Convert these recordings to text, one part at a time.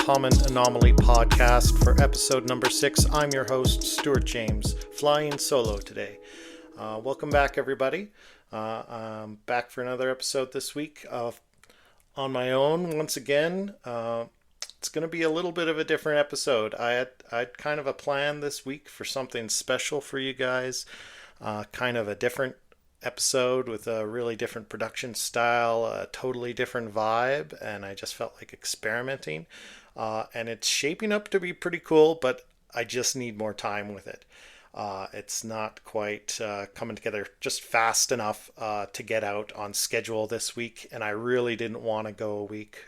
Common Anomaly podcast for episode number 6. I'm your host, Stuart James, flying solo today. Welcome back, everybody. I'm back for another episode this week on my own once again. It's going to be a little bit of a different episode. I had kind of a plan this week for something special for you guys, kind of a different episode with a really different production style, a totally different vibe, and I just felt like experimenting. And it's shaping up to be pretty cool, but I just need more time with it. It's not quite coming together just fast enough to get out on schedule this week, and I really didn't want to go a week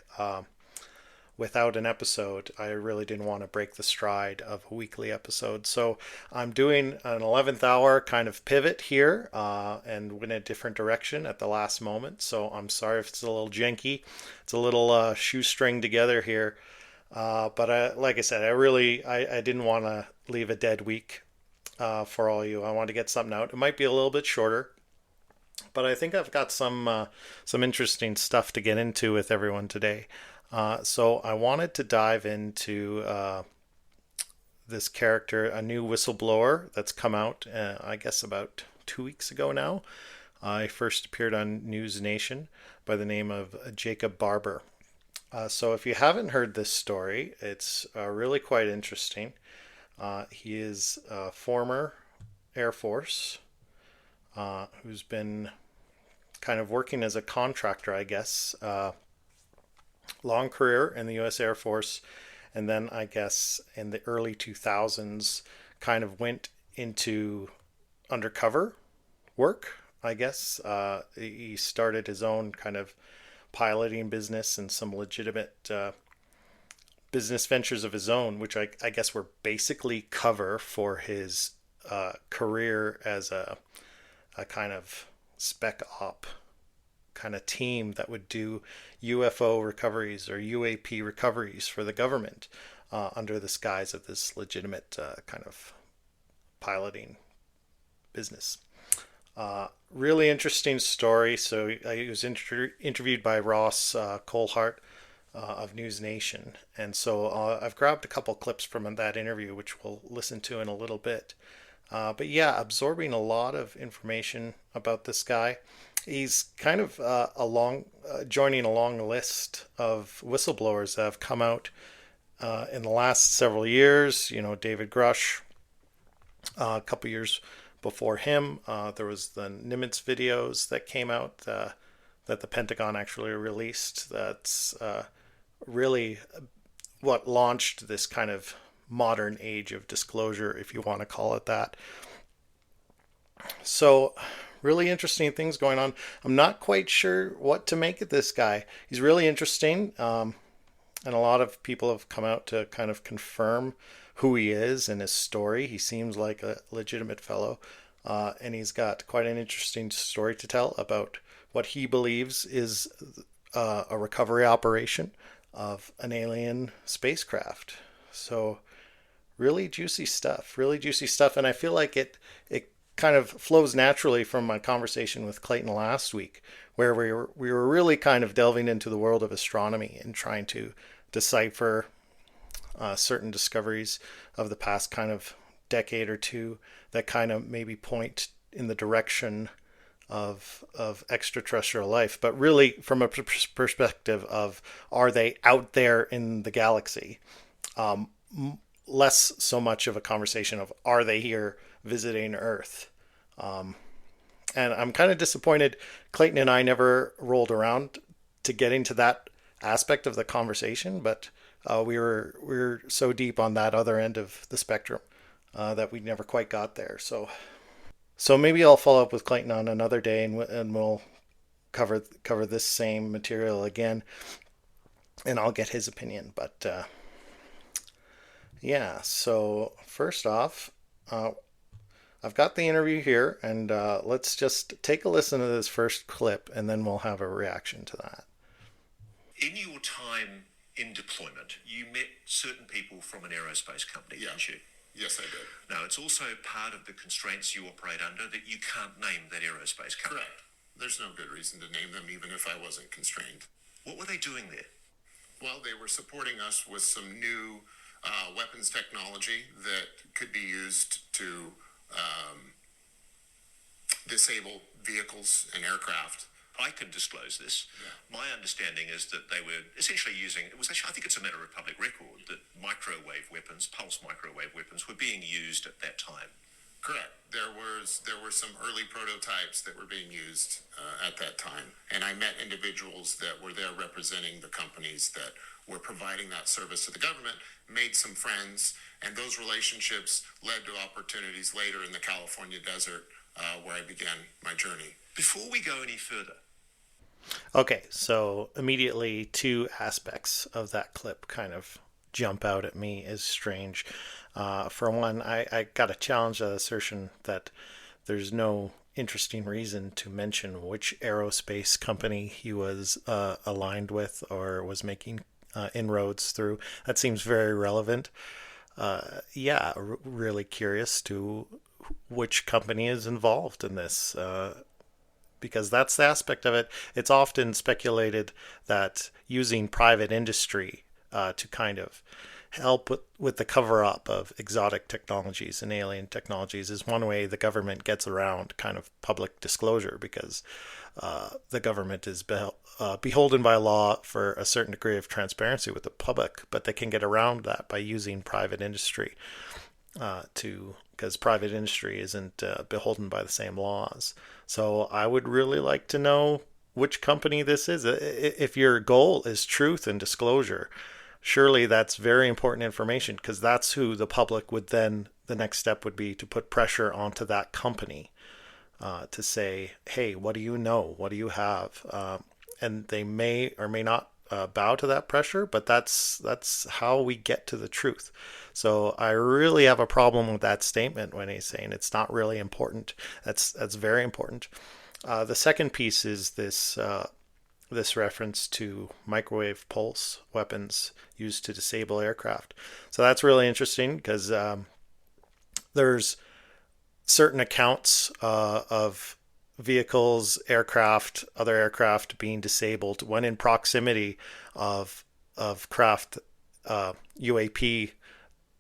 without an episode. I really didn't want to break the stride of a weekly episode. So I'm doing an 11th hour kind of pivot here and went a different direction at the last moment. So I'm sorry if it's a little janky. It's a little shoestring together here. But like I said, I didn't want to leave a dead week for all you. I wanted to get something out. It might be a little bit shorter, but I think I've got some interesting stuff to get into with everyone today. So I wanted to dive into this character, a new whistleblower that's come out, I guess about 2 weeks ago now. I first appeared on News Nation by the name of Jacob Barber. So if you haven't heard this story, it's really quite interesting. He is a former Air Force who's been kind of working as a contractor, I guess. Long career in the U.S. Air Force, and then I guess in the early 2000s kind of went into undercover work, I guess. He started his own kind of piloting business and some legitimate business ventures of his own, which I guess were basically cover for his career as a kind of spec op kind of team that would do UFO recoveries or UAP recoveries for the government under the skies of this legitimate kind of piloting business. Really interesting story. So he was interviewed by Ross Colehart of News Nation. And so I've grabbed a couple clips from that interview, which we'll listen to in a little bit. But yeah, absorbing a lot of information about this guy. He's kind of joining a long list of whistleblowers that have come out in the last several years. You know, David Grush, a couple years before him, there was the Nimitz videos that came out that the Pentagon actually released. That's really what launched this kind of modern age of disclosure, if you want to call it that. So really interesting things going on. I'm not quite sure what to make of this guy. He's really interesting. And a lot of people have come out to kind of confirm who he is and his story. He seems like a legitimate fellow. And he's got quite an interesting story to tell about what he believes is a recovery operation of an alien spacecraft. So really juicy stuff. And I feel like it kind of flows naturally from my conversation with Clayton last week, where we were really kind of delving into the world of astronomy and trying to decipher certain discoveries of the past kind of decade or two that kind of maybe point in the direction of extraterrestrial life, but really from a perspective of, are they out there in the galaxy? Less so much of a conversation of, are they here visiting Earth? And I'm kind of disappointed Clayton and I never rolled around to getting to that aspect of the conversation, but we were so deep on that other end of the spectrum that we never quite got there. So maybe I'll follow up with Clayton on another day, and we'll cover this same material again, and I'll get his opinion. But yeah, so first off, I've got the interview here, and let's just take a listen to this first clip, and then we'll have a reaction to that. In your time in deployment, you met certain people from an aerospace company, didn't you? Yes, I did. Now, it's also part of the constraints you operate under that you can't name that aerospace company. Correct. There's no good reason to name them, even if I wasn't constrained. What were they doing there? Well, they were supporting us with some new weapons technology that could be used to disable vehicles and aircraft. I can disclose this. Yeah. My understanding is that they were essentially using, it was actually, I think it's a matter of public record, that microwave weapons, pulse microwave weapons, were being used at that time. Correct. There were some early prototypes that were being used at that time. And I met individuals that were there representing the companies that were providing that service to the government, made some friends, and those relationships led to opportunities later in the California desert where I began my journey. Before we go any further. Okay, so immediately two aspects of that clip kind of jump out at me as strange. For one, I got to challenge that assertion that there's no interesting reason to mention which aerospace company he was aligned with or was making inroads through. That seems very relevant. Really curious to which company is involved in this. Because that's the aspect of it. It's often speculated that using private industry to kind of help with the cover-up of exotic technologies and alien technologies is one way the government gets around kind of public disclosure, because the government is beholden by law for a certain degree of transparency with the public, but they can get around that by using private industry because private industry isn't beholden by the same laws. So I would really like to know which company this is. If your goal is truth and disclosure, surely that's very important information, because that's who the public would then, the next step would be to put pressure onto that company to say, hey, what do you know? What do you have? And they may or may not bow to that pressure, but that's how we get to the truth. So I really have a problem with that statement when he's saying it's not really important. That's very important. The second piece is this reference to microwave pulse weapons used to disable aircraft. So that's really interesting, because there's certain accounts of vehicles, aircraft, other aircraft being disabled when in proximity of craft UAP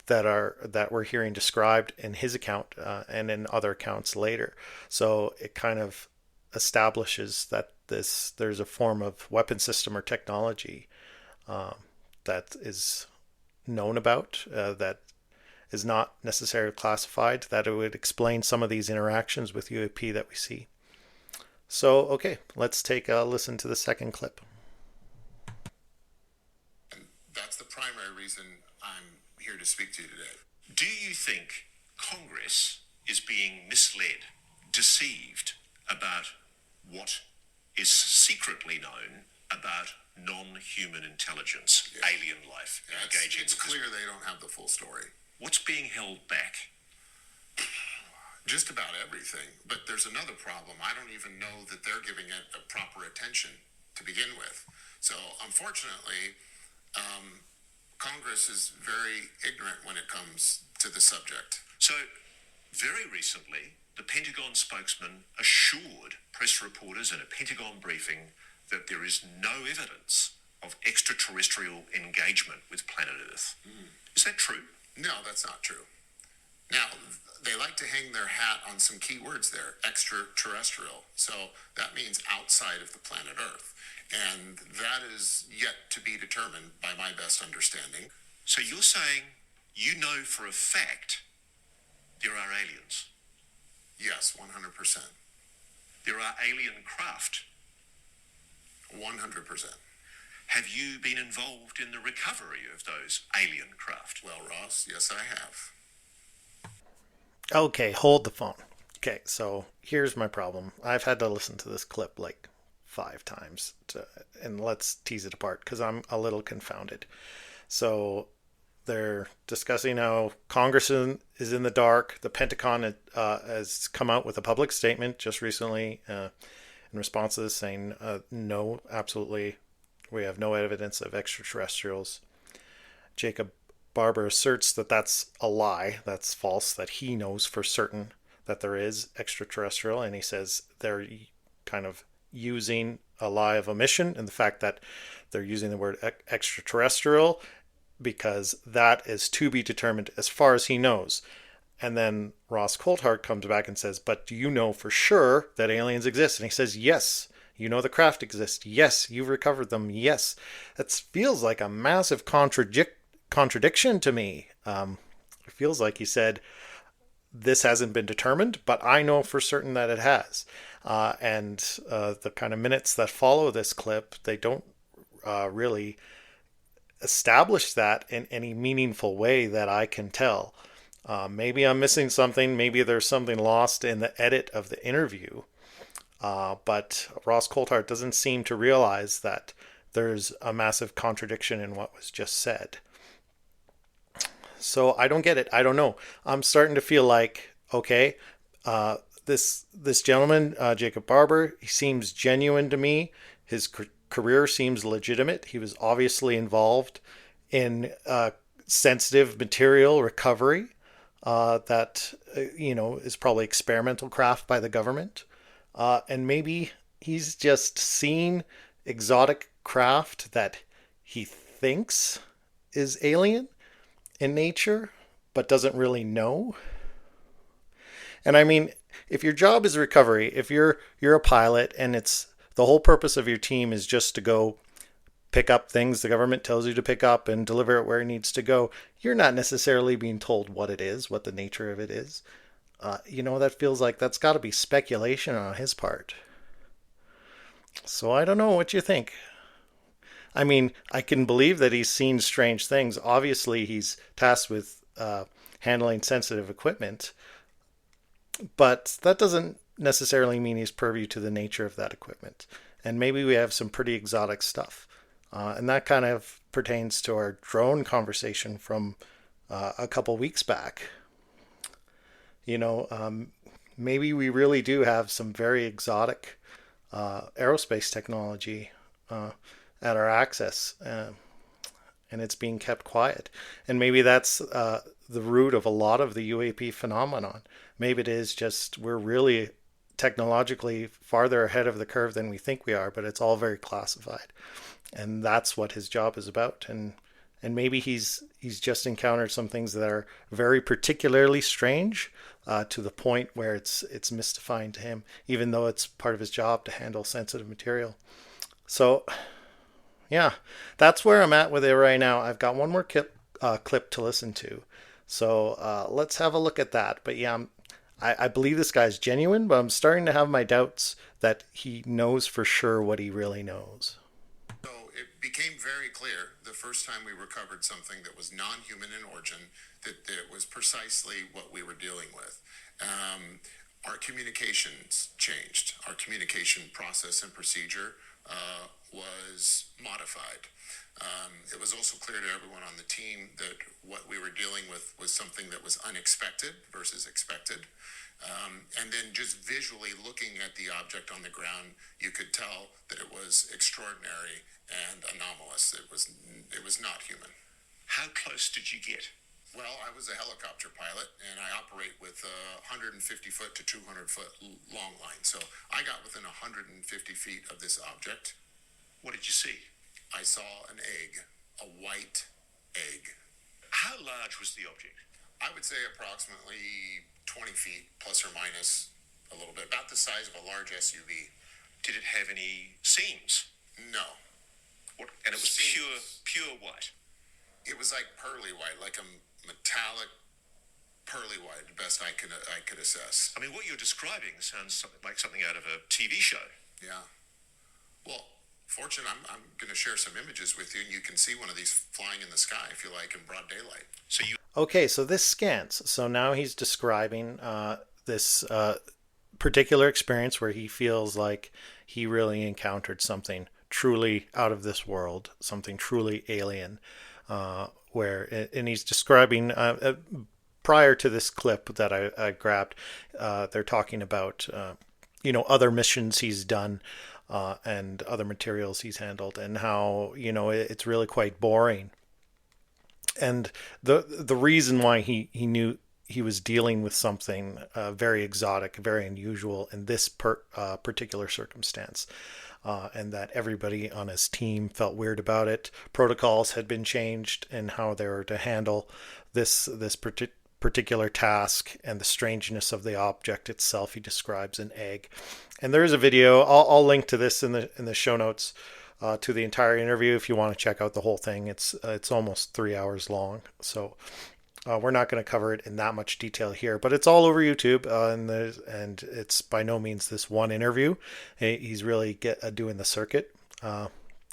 that we're hearing described in his account and in other accounts later. So it kind of establishes that there's a form of weapon system or technology that is known about that is not necessarily classified, that it would explain some of these interactions with UAP that we see. So, okay, let's take a listen to the second clip. And that's the primary reason I'm here to speak to you today. Do you think Congress is being misled, deceived about what is secretly known about non-human intelligence, alien life? Engaging. It's clear they don't have the full story. What's being held back? Just about everything. But there's another problem. I don't even know that they're giving it a proper attention to begin with. So unfortunately, Congress is very ignorant when it comes to the subject. So very recently, the Pentagon spokesman assured press reporters in a Pentagon briefing that there is no evidence of extraterrestrial engagement with planet Earth. Is that true? No, that's not true. Now, they like to hang their hat on some key words there, extraterrestrial. So that means outside of the planet Earth. And that is yet to be determined by my best understanding. So you're saying you know for a fact there are aliens? Yes, 100%. There are alien craft? 100%. Have you been involved in the recovery of those alien craft? Well, Ross, yes, I have. Okay, hold the phone. Okay, so here's my problem. I've had to listen to this clip like 5 times, and let's tease it apart because I'm a little confounded. So they're discussing how Congress is in the dark. The Pentagon has come out with a public statement just recently in response to this saying, no, absolutely, we have no evidence of extraterrestrials. Jacob Barber asserts that that's a lie, that's false, that he knows for certain that there is extraterrestrial, and he says they're kind of using a lie of omission in the fact that they're using the word extraterrestrial, because that is to be determined as far as he knows. And then Ross Coulthart comes back and says, but do you know for sure that aliens exist? And he says, yes. You know the craft exists. Yes. You've recovered them. Yes. That feels like a massive contradiction to me. It feels like he said, this hasn't been determined, but I know for certain that it has. And the kind of minutes that follow this clip, they don't really establish that in any meaningful way that I can tell. Maybe I'm missing something. Maybe there's something lost in the edit of the interview. But Ross Coulthart doesn't seem to realize that there's a massive contradiction in what was just said. So I don't get it. I don't know. I'm starting to feel like, okay, this gentleman, Jacob Barber, he seems genuine to me. His career seems legitimate. He was obviously involved in sensitive material recovery that, is probably experimental craft by the government. And maybe he's just seen exotic craft that he thinks is alien in nature, but doesn't really know. And I mean, if your job is recovery, if you're a pilot and it's the whole purpose of your team is just to go pick up things the government tells you to pick up and deliver it where it needs to go, you're not necessarily being told what it is, what the nature of it is. That feels like that's got to be speculation on his part. So I don't know what you think. I mean, I can believe that he's seen strange things. Obviously, he's tasked with handling sensitive equipment, but that doesn't necessarily mean he's privy to the nature of that equipment. And maybe we have some pretty exotic stuff. And that kind of pertains to our drone conversation from a couple weeks back. Maybe we really do have some very exotic aerospace technology at our access, and it's being kept quiet. And maybe that's the root of a lot of the UAP phenomenon. Maybe it is just we're really technologically farther ahead of the curve than we think we are, but it's all very classified. And that's what his job is about. And maybe he's just encountered some things that are very particularly strange to the point where it's mystifying to him, even though it's part of his job to handle sensitive material. So, yeah, that's where I'm at with it right now. I've got one more clip to listen to. So let's have a look at that. But yeah, I believe this guy's genuine, but I'm starting to have my doubts that he knows for sure what he really knows. So it became very clear the first time we recovered something that was non-human in origin, that it was precisely what we were dealing with. Our communications changed. Our communication process and procedure was modified. It was also clear to everyone on the team that what we were dealing with was something that was unexpected versus expected. And then just visually looking at the object on the ground, you could tell that it was extraordinary and anomalous. It was not human. How close did you get? Well, I was a helicopter pilot, and I operate with 150-foot to 200-foot long line. So I got within 150 feet of this object. What did you see? I saw an egg, a white egg. How large was the object? I would say approximately 20 feet, plus or minus a little bit, about the size of a large SUV. Did it have any seams? No. What? And it was pure white? It was like pearly white, like a metallic pearly white, the best I could assess. I mean, what you're describing sounds like something out of a TV show. Yeah. Well, Fortune, I'm going to share some images with you, and you can see one of these flying in the sky, if you like, in broad daylight. Okay, so this scans. So now he's describing this particular experience where he feels like he really encountered something truly out of this world, something truly alien. And he's describing, prior to this clip that I grabbed, they're talking about, other missions he's done and other materials he's handled, and how, it's really quite boring. And the reason why he knew he was dealing with something very exotic, very unusual in this particular circumstance and that everybody on his team felt weird about it. Protocols had been changed in how they were to handle this particular task, and the strangeness of the object itself he describes an egg. And there is a video. I'll link to this in the show notes to the entire interview if you want to check out the whole thing. It's almost 3 hours long, so we're not going to cover it in that much detail here, but it's all over YouTube, and it's by no means this one interview. He's really doing the circuit,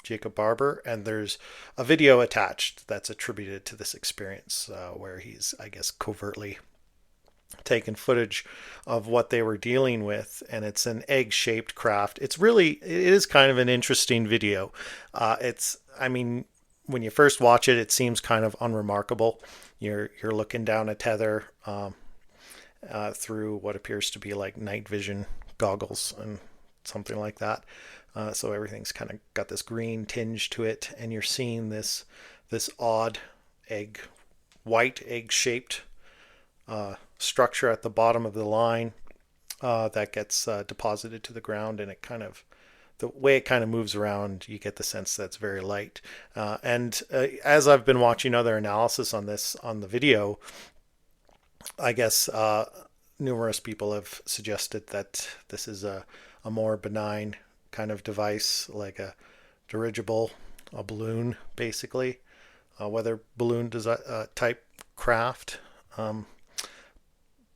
Jacob Barber, and there's a video attached that's attributed to this experience where he's, I guess, covertly taken footage of what they were dealing with, and it's an egg-shaped craft. It is kind of an interesting video. I mean, when you first watch it, it seems kind of unremarkable. You're looking down a tether through what appears to be like night vision goggles and something like that. So everything's kind of got this green tinge to it, and you're seeing this odd white egg-shaped structure at the bottom of the line that gets deposited to the ground, and the way it kind of moves around, you get the sense that it's very light. And as I've been watching other analysis on the video, I guess numerous people have suggested that this is a more benign kind of device, like a dirigible, a balloon, basically, weather balloon type craft.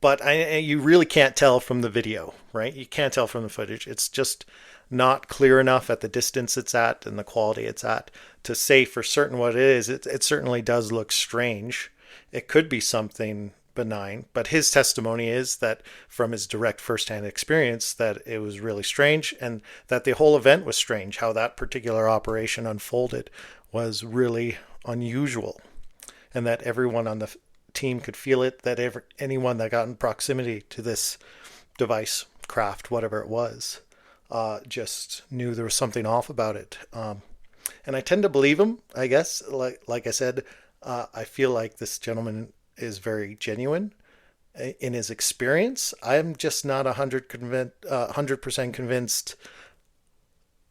But you really can't tell from the video, right? You can't tell from the footage. It's just not clear enough at the distance it's at and the quality it's at to say for certain what it is. It certainly does look strange. It could be something benign, but his testimony is that from his direct firsthand experience that it was really strange, and that the whole event was strange. How that particular operation unfolded was really unusual, and that everyone on the team could feel it, that anyone that got in proximity to this device, craft, whatever it was, just knew there was something off about it. And I tend to believe him, I guess. Like I said, I feel like this gentleman is very genuine in his experience. I'm just not 100% convinced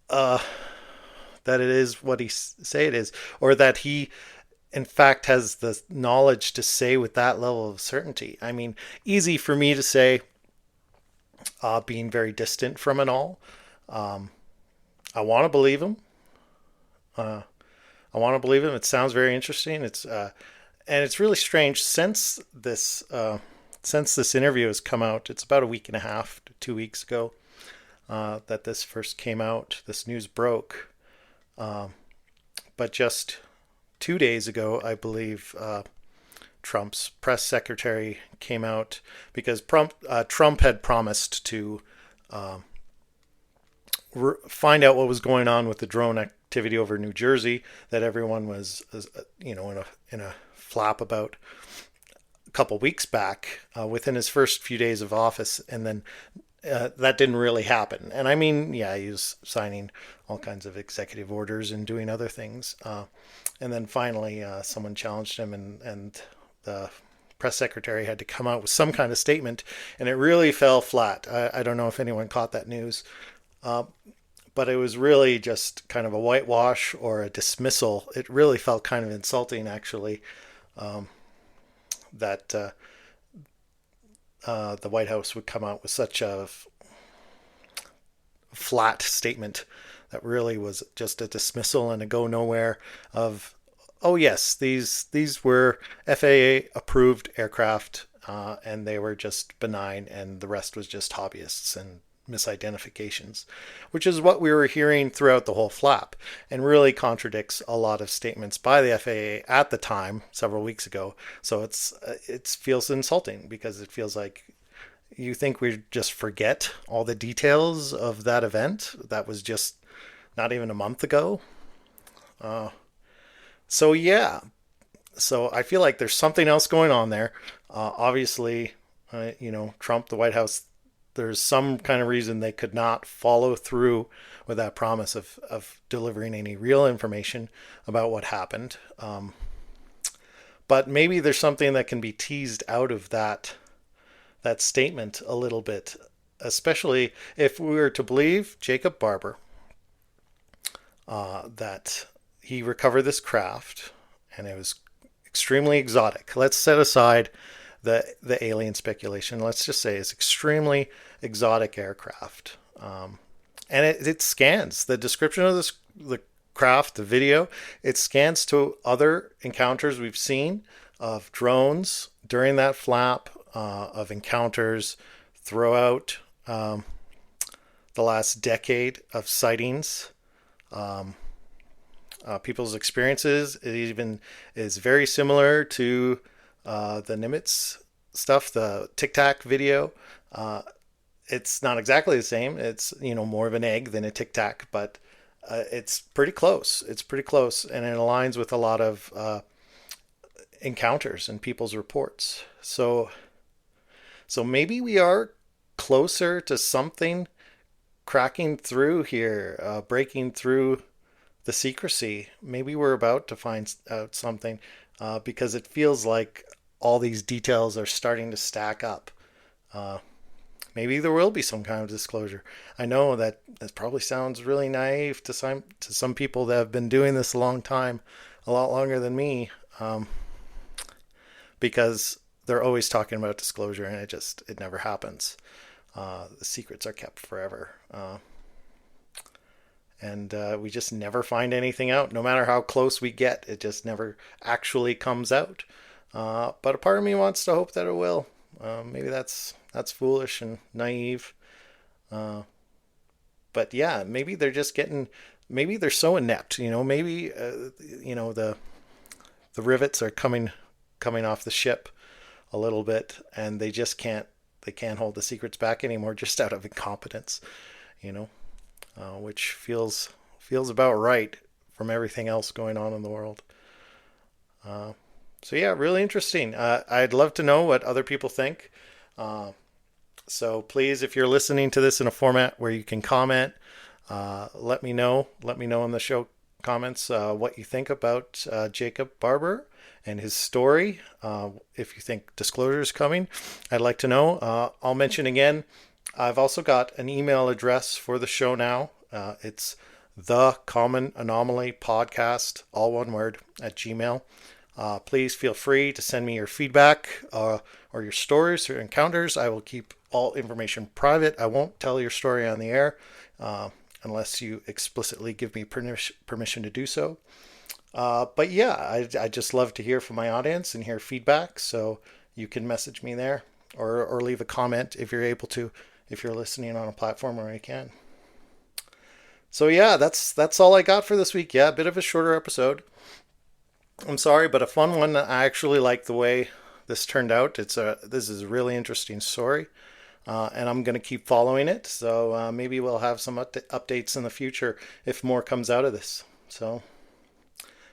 that it is what he say it is, or that he in fact has the knowledge to say with that level of certainty. I mean, easy for me to say, being very distant from it all. I want to believe him. It sounds very interesting. And it's really strange since this interview has come out. It's about a week and a half to 2 weeks ago that this first came out. This news broke, but just 2 days ago, I believe, Trump's press secretary came out because Trump had promised to find out what was going on with the drone activity over New Jersey that everyone was, in a flap about a couple weeks back within his first few days of office, and then that didn't really happen. And I mean, yeah, he was signing all kinds of executive orders and doing other things, and then finally someone challenged him, and the press secretary had to come out with some kind of statement, and it really fell flat. I don't know if anyone caught that news. But it was really just kind of a whitewash or a dismissal. It really felt kind of insulting, actually, that the White House would come out with such a flat statement that really was just a dismissal and a go nowhere of, oh yes, these were FAA approved aircraft, and they were just benign, and the rest was just hobbyists and misidentifications, which is what we were hearing throughout the whole flap, and really contradicts a lot of statements by the FAA at the time, several weeks ago. So it feels insulting, because it feels like you think we just forget all the details of that event that was just not even a month ago. So yeah, so I feel like there's something else going on there. Obviously, Trump, the White House, there's some kind of reason they could not follow through with that promise of delivering any real information about what happened. But maybe there's something that can be teased out of that statement a little bit, especially if we were to believe Jacob Barber, that he recovered this craft, and it was extremely exotic. Let's set aside the alien speculation. Let's just say it's extremely exotic aircraft. And it scans the description of the craft, the video. It scans to other encounters we've seen of drones during that flap, of encounters throughout the last decade of sightings. People's experiences. It even is very similar to the Nimitz stuff, the Tic Tac video. It's not exactly the same. It's, more of an egg than a Tic Tac, but it's pretty close. It's pretty close, and it aligns with a lot of encounters and people's reports. So maybe we are closer to something cracking through here, breaking through the secrecy. Maybe we're about to find out something, because it feels like all these details are starting to stack up. Maybe there will be some kind of disclosure. I know that probably sounds really naive to some people that have been doing this a long time, a lot longer than me, because they're always talking about disclosure, and it never happens. The secrets are kept forever. And we just never find anything out. No matter how close we get, it just never actually comes out. But a part of me wants to hope that it will. Maybe that's foolish and naive. But yeah, maybe they're just maybe they're so inept, maybe, the rivets are coming off the ship a little bit, and they can't hold the secrets back anymore, just out of incompetence, which feels about right from everything else going on in the world. So yeah, really interesting. I'd love to know what other people think. So please, if you're listening to this in a format where you can comment, let me know in the show comments what you think about Jacob Barber and his story. If you think disclosure is coming, I'd like to know. I'll mention again, I've also got an email address for the show now. It's the Common Anomaly Podcast, all one word, at Gmail. Please feel free to send me your feedback or your stories or encounters. I will keep all information private. I won't tell your story on the air unless you explicitly give me permission to do so. But yeah, I just love to hear from my audience and hear feedback. So you can message me there or leave a comment if you're able to, if you're listening on a platform where you can. So yeah, that's all I got for this week. Yeah, a bit of a shorter episode. I'm sorry, but a fun one. I actually like the way this turned out. This is a really interesting story, and I'm going to keep following it. So maybe we'll have some updates in the future if more comes out of this. So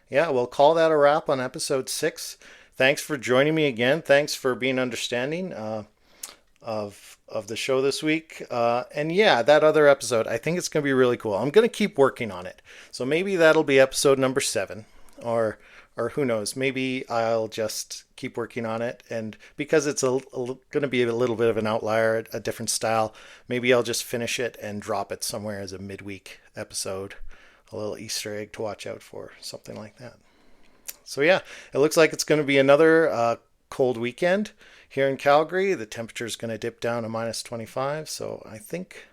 yeah, we'll call that a wrap on episode 6. Thanks for joining me again. Thanks for being understanding of the show this week. And yeah, that other episode, I think it's going to be really cool. I'm going to keep working on it. So maybe that'll be episode number 7, or who knows, maybe I'll just keep working on it. And because it's going to be a little bit of an outlier, a different style, maybe I'll just finish it and drop it somewhere as a midweek episode, a little Easter egg to watch out for, something like that. So yeah, it looks like it's going to be another cold weekend here in Calgary. The temperature is going to dip down to minus 25. So I think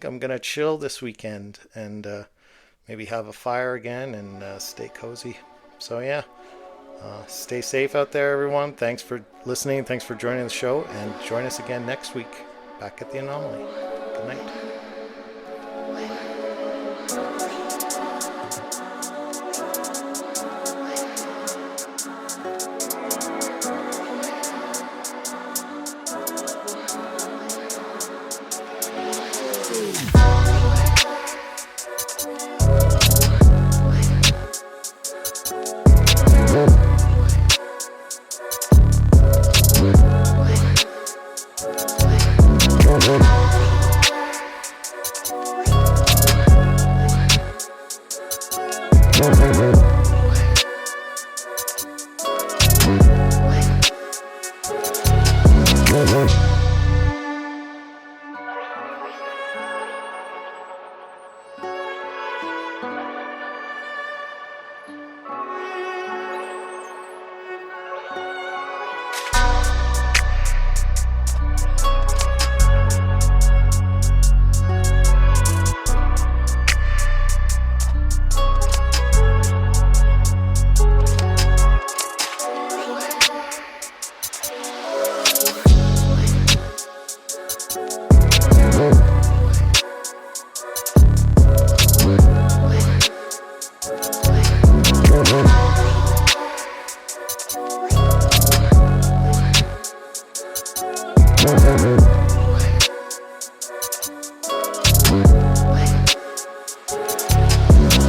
I'm going to chill this weekend and maybe have a fire again and stay cozy. So yeah, stay safe out there, everyone. Thanks for listening. Thanks for joining the show, and join us again next week back at the Anomaly. Good night.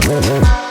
Bye.